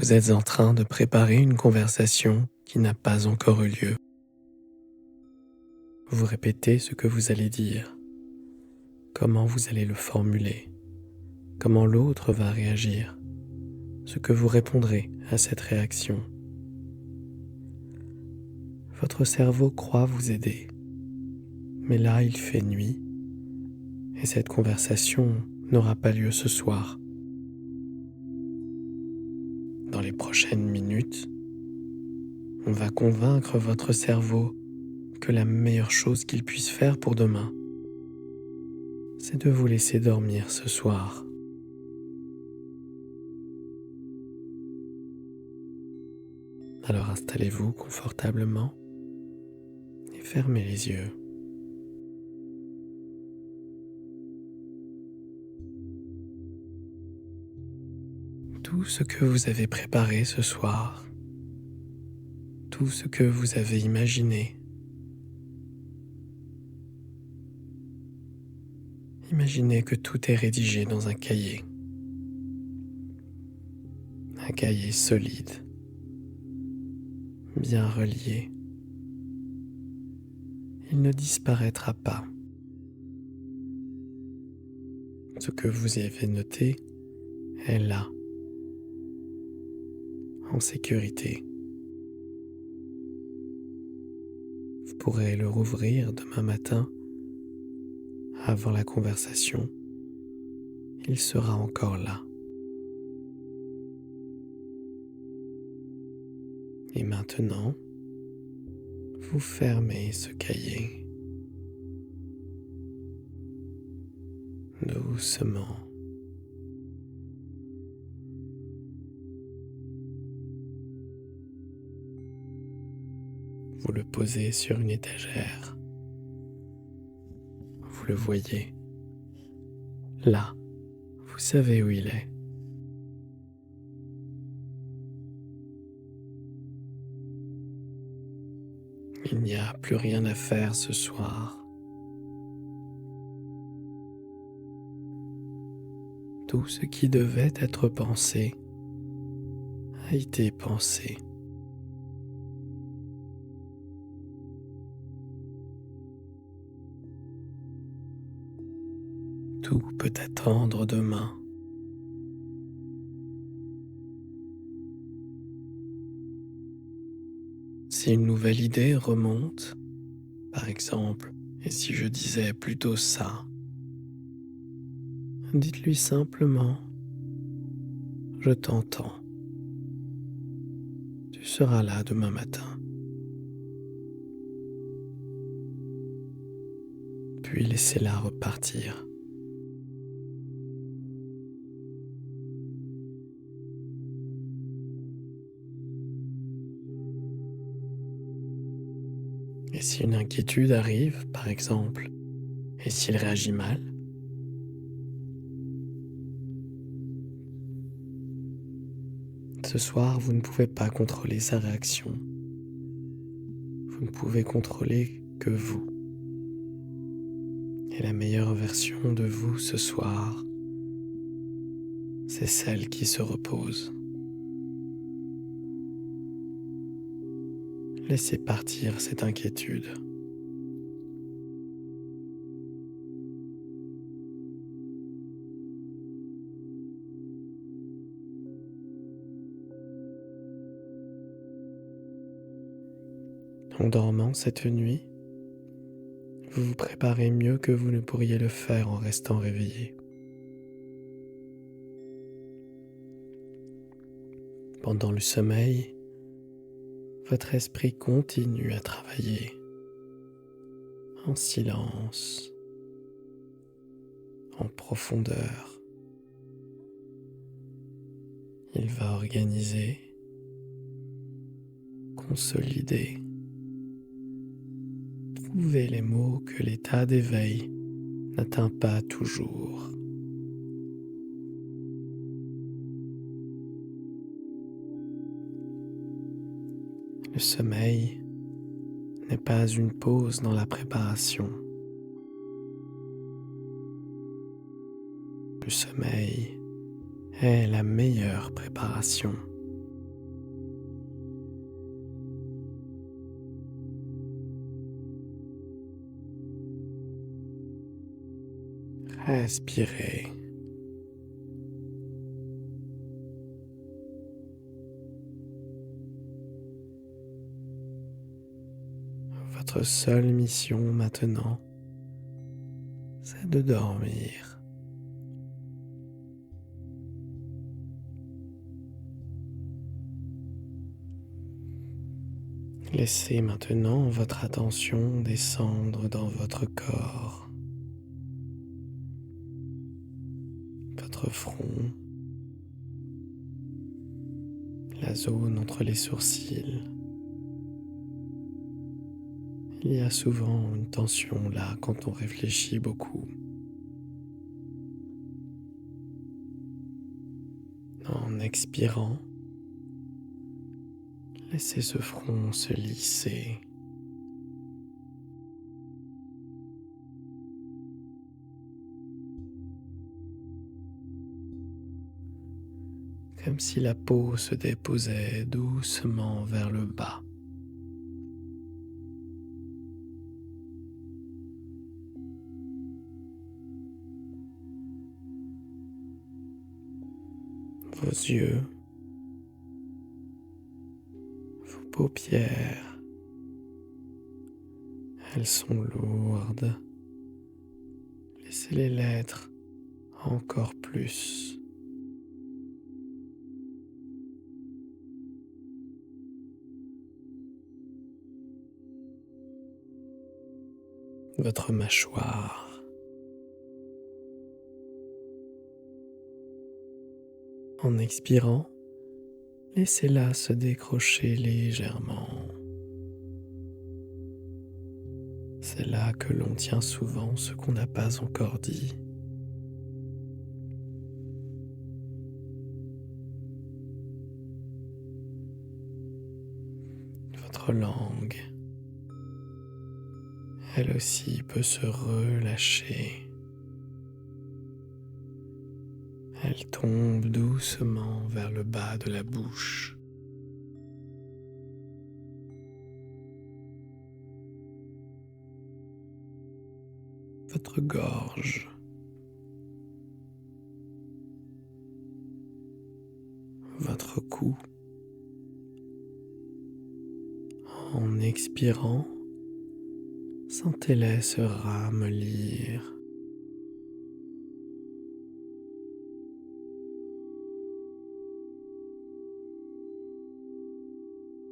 Vous êtes en train de préparer une conversation qui n'a pas encore eu lieu. Vous répétez ce que vous allez dire, comment vous allez le formuler, comment l'autre va réagir, ce que vous répondrez à cette réaction. Votre cerveau croit vous aider, mais là il fait nuit et cette conversation n'aura pas lieu ce soir. Dans les prochaines minutes, on va convaincre votre cerveau que la meilleure chose qu'il puisse faire pour demain, c'est de vous laisser dormir ce soir. Alors installez-vous confortablement et fermez les yeux. Tout ce que vous avez préparé ce soir, tout ce que vous avez imaginé, imaginez que tout est rédigé dans un cahier solide, bien relié. Il ne disparaîtra pas. Ce que vous y avez noté est là, en sécurité. Vous pourrez le rouvrir demain matin, avant la conversation. Il sera encore là. Et maintenant, vous fermez ce cahier doucement. Vous le posez sur une étagère. Vous le voyez. Là, vous savez où il est. Il n'y a plus rien à faire ce soir. Tout ce qui devait être pensé a été pensé. Tout peut attendre demain. Si une nouvelle idée remonte, par exemple, et si je disais plutôt ça, dites-lui simplement « Je t'entends ». Tu seras là demain matin. Puis laissez-la repartir. Et si une inquiétude arrive, par exemple, et s'il réagit mal, ce soir, vous ne pouvez pas contrôler sa réaction. Vous ne pouvez contrôler que vous. Et la meilleure version de vous ce soir, c'est celle qui se repose. Laissez partir cette inquiétude. En dormant cette nuit, vous vous préparez mieux que vous ne pourriez le faire en restant réveillé. Pendant le sommeil, votre esprit continue à travailler en silence, en profondeur. Il va organiser, consolider, trouver les mots que l'état d'éveil n'atteint pas toujours. Le sommeil n'est pas une pause dans la préparation. Le sommeil est la meilleure préparation. Respirez. Votre seule mission maintenant, c'est de dormir. Laissez maintenant votre attention descendre dans votre corps, votre front, la zone entre les sourcils. Il y a souvent une tension là quand on réfléchit beaucoup. En expirant, laissez ce front se lisser. Comme si la peau se déposait doucement vers le bas. Vos yeux, vos paupières, elles sont lourdes. Laissez-les l'être encore plus. Votre mâchoire. En expirant, laissez-la se décrocher légèrement. C'est là que l'on tient souvent ce qu'on n'a pas encore dit. Votre langue, elle aussi peut se relâcher. Elle tombe doucement vers le bas de la bouche. Votre gorge, votre cou. En expirant, sentez-les se ramollir.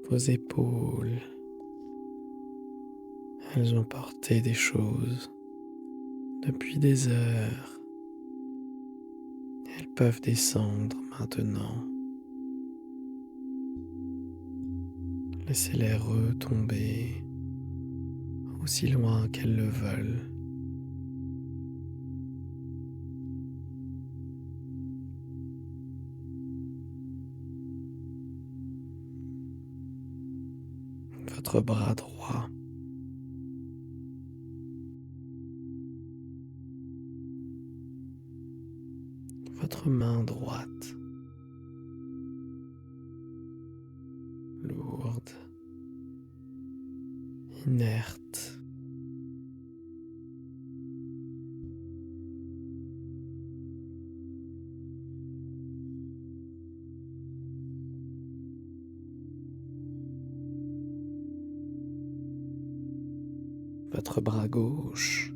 Vos épaules, elles ont porté des choses depuis des heures. Elles peuvent descendre maintenant. Laissez-les retomber aussi loin qu'elles le veulent. Votre bras droit, votre main droite, lourde, inerte. Votre bras gauche,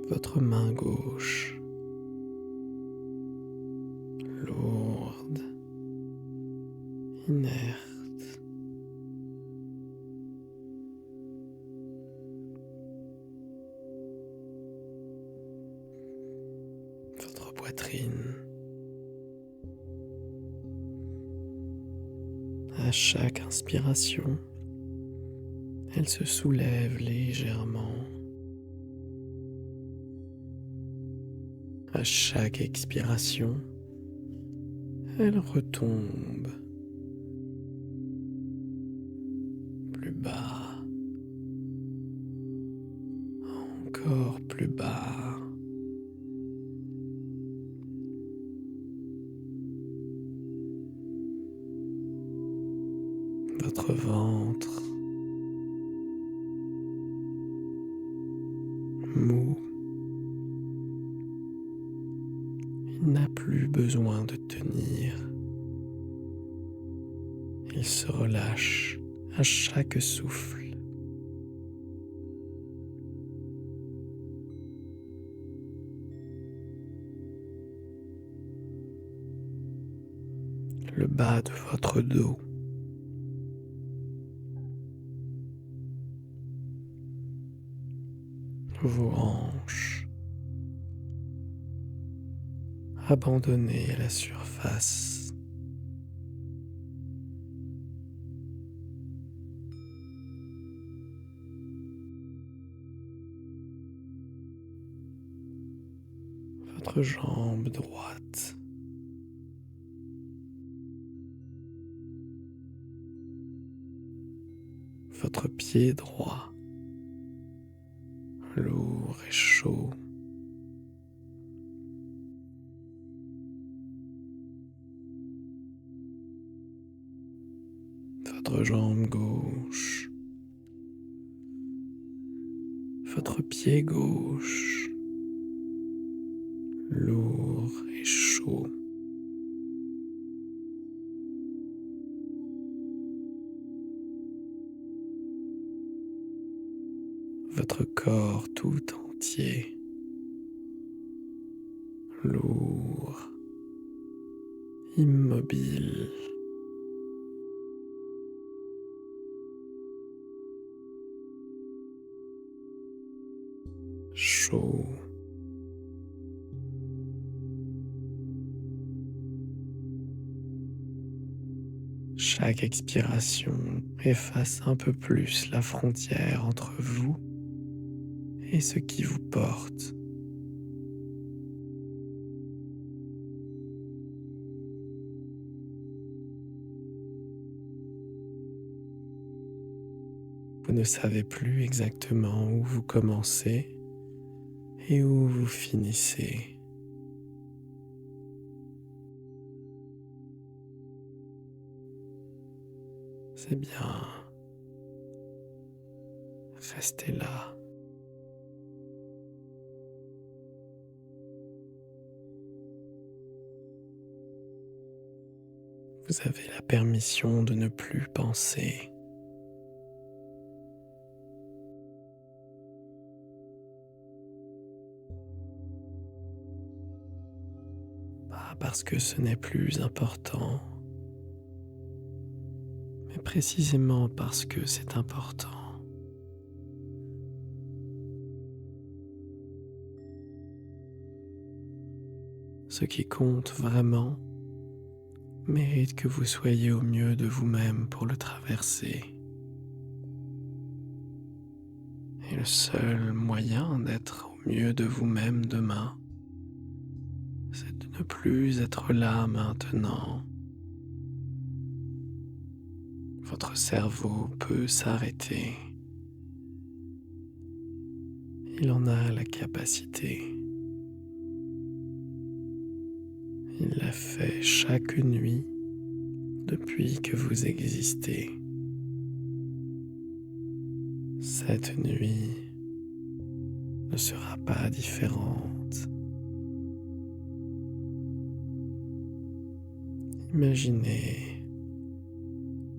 votre main gauche, lourde, inerte. Votre poitrine. À chaque inspiration, elle se soulève légèrement. À chaque expiration, elle retombe plus bas, encore plus bas. Votre ventre, Il n'a plus besoin de tenir. Il se relâche à chaque souffle. Le bas de votre dos, vos hanches, abandonnées à la surface. Votre jambe droite, votre pied droit, lourd et chaud. Votre jambe gauche, votre pied gauche, lourd et chaud. Votre corps tout entier, lourd, immobile. Chaud. Chaque expiration efface un peu plus la frontière entre vous et ce qui vous porte. Vous ne savez plus exactement où vous commencez et où vous finissez. C'est bien. Restez là. Vous avez la permission de ne plus penser. Pas parce que ce n'est plus important, mais précisément parce que c'est important. Ce qui compte vraiment mérite que vous soyez au mieux de vous-même pour le traverser. Et le seul moyen d'être au mieux de vous-même demain, c'est de ne plus être là maintenant. Votre cerveau peut s'arrêter. Il en a la capacité. Il l'a fait chaque nuit depuis que vous existez. Cette nuit ne sera pas différente. Imaginez,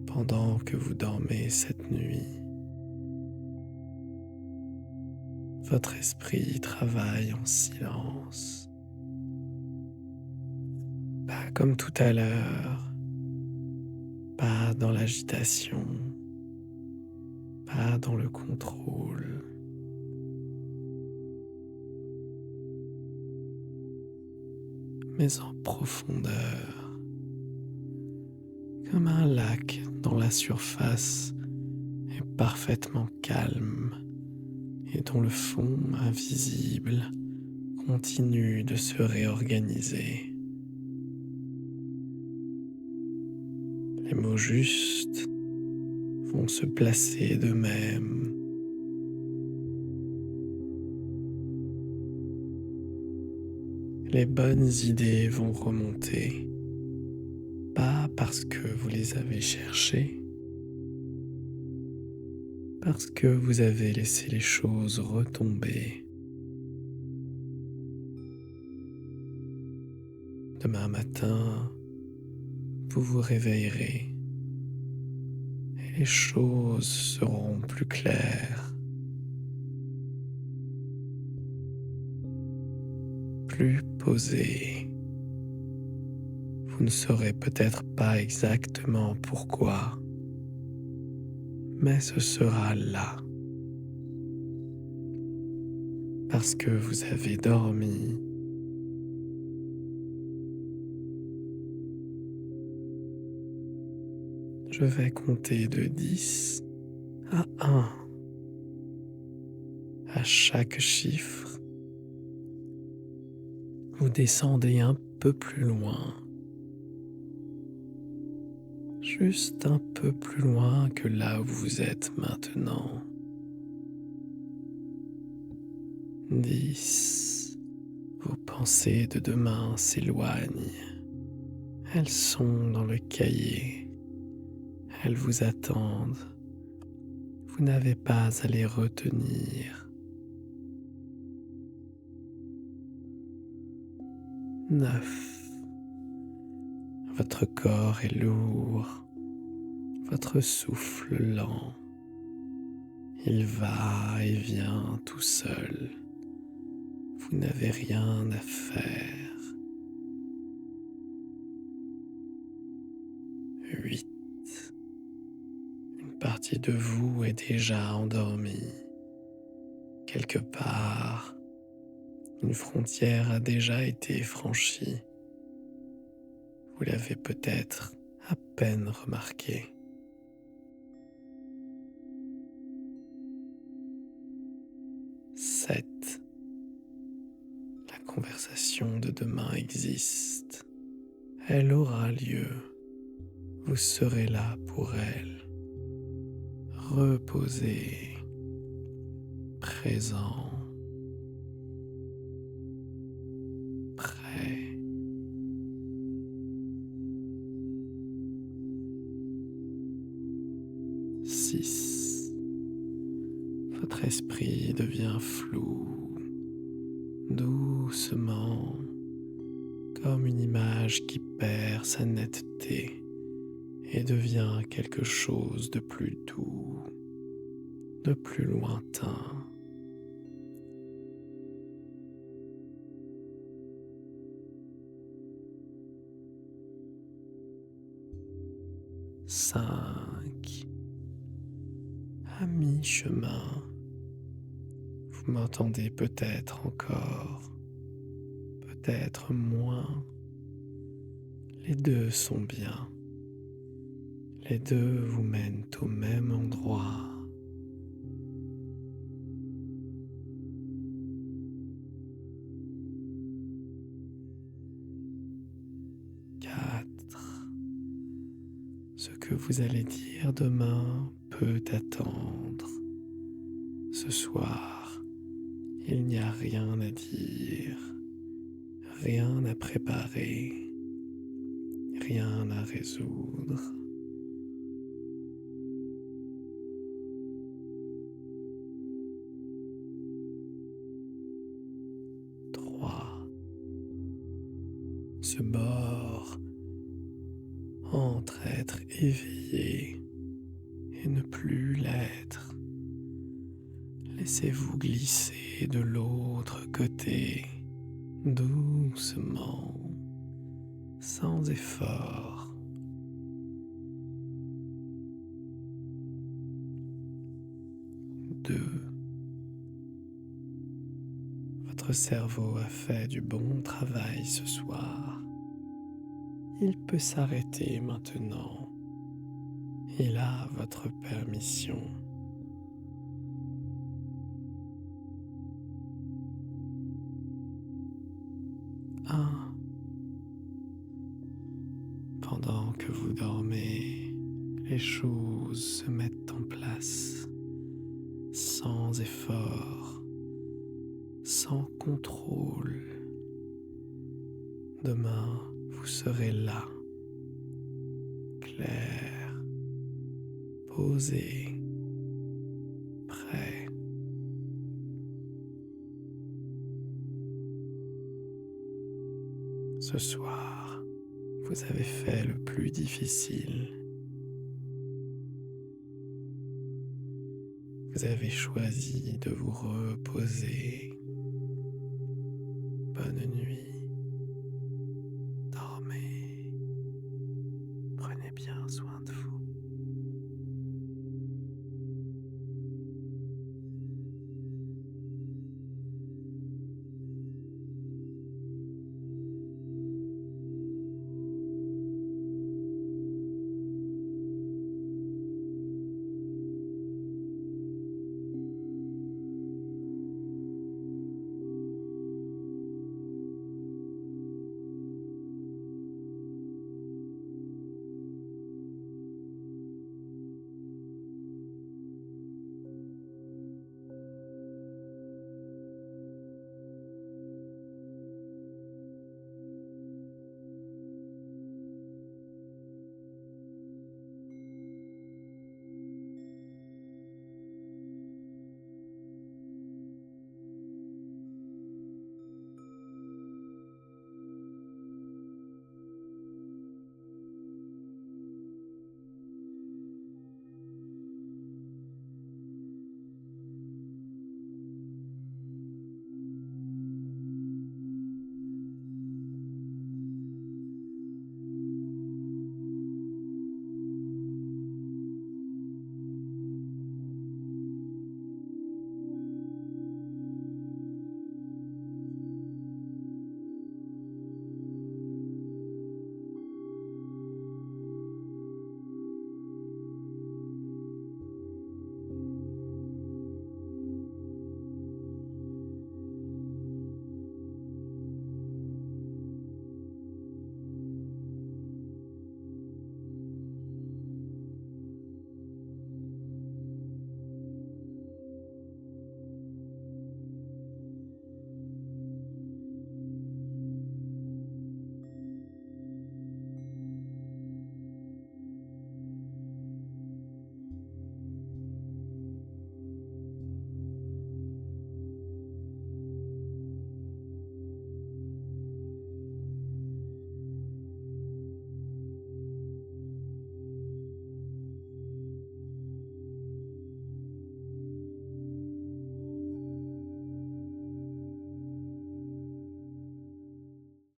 pendant que vous dormez cette nuit, votre esprit travaille en silence. Pas comme tout à l'heure, pas dans l'agitation, pas dans le contrôle. Mais en profondeur, comme un lac dont la surface est parfaitement calme et dont le fond invisible continue de se réorganiser. Les mots justes vont se placer d'eux-mêmes. Les bonnes idées vont remonter, pas parce que vous les avez cherchées, parce que vous avez laissé les choses retomber. Demain matin, vous vous réveillerez et les choses seront plus claires, plus posées. Vous ne saurez peut-être pas exactement pourquoi, mais ce sera là, parce que vous avez dormi. Je vais compter de 10 à 1. À chaque chiffre, vous descendez un peu plus loin, juste un peu plus loin que là où vous êtes maintenant. 10. Vos pensées de demain s'éloignent. Elles sont dans le cahier. Elles vous attendent. Vous n'avez pas à les retenir. 9. Votre corps est lourd. Votre souffle lent. Il va et vient tout seul. Vous n'avez rien à faire. 8. Une partie de vous est déjà endormie. Quelque part, une frontière a déjà été franchie. Vous l'avez peut-être à peine remarqué. 7. La conversation de demain existe. Elle aura lieu. Vous serez là pour elle. Reposé, présent, prêt. 6. Votre esprit devient flou, doucement, comme une image qui perd sa netteté et devient quelque chose de plus doux, de plus lointain. 5. À mi-chemin, vous m'entendez peut-être encore, peut-être moins. Les deux sont bien. Les deux vous mènent au même endroit. 4. Ce que vous allez dire demain peut attendre. Ce soir, il n'y a rien à dire, rien à préparer, rien à résoudre. 3. Ce bord entre être éveillé et ne plus l'être. Laissez-vous glisser de l'autre côté, doucement, sans effort. 2. Votre cerveau a fait du bon travail ce soir. Il peut s'arrêter maintenant. Il a votre permission. 1. Pendant que vous dormez, les choses se mettent en place, sans effort, sans contrôle. Demain, vous serez là, clair, posé, prêt. Ce soir, vous avez fait le plus difficile. Vous avez choisi de vous reposer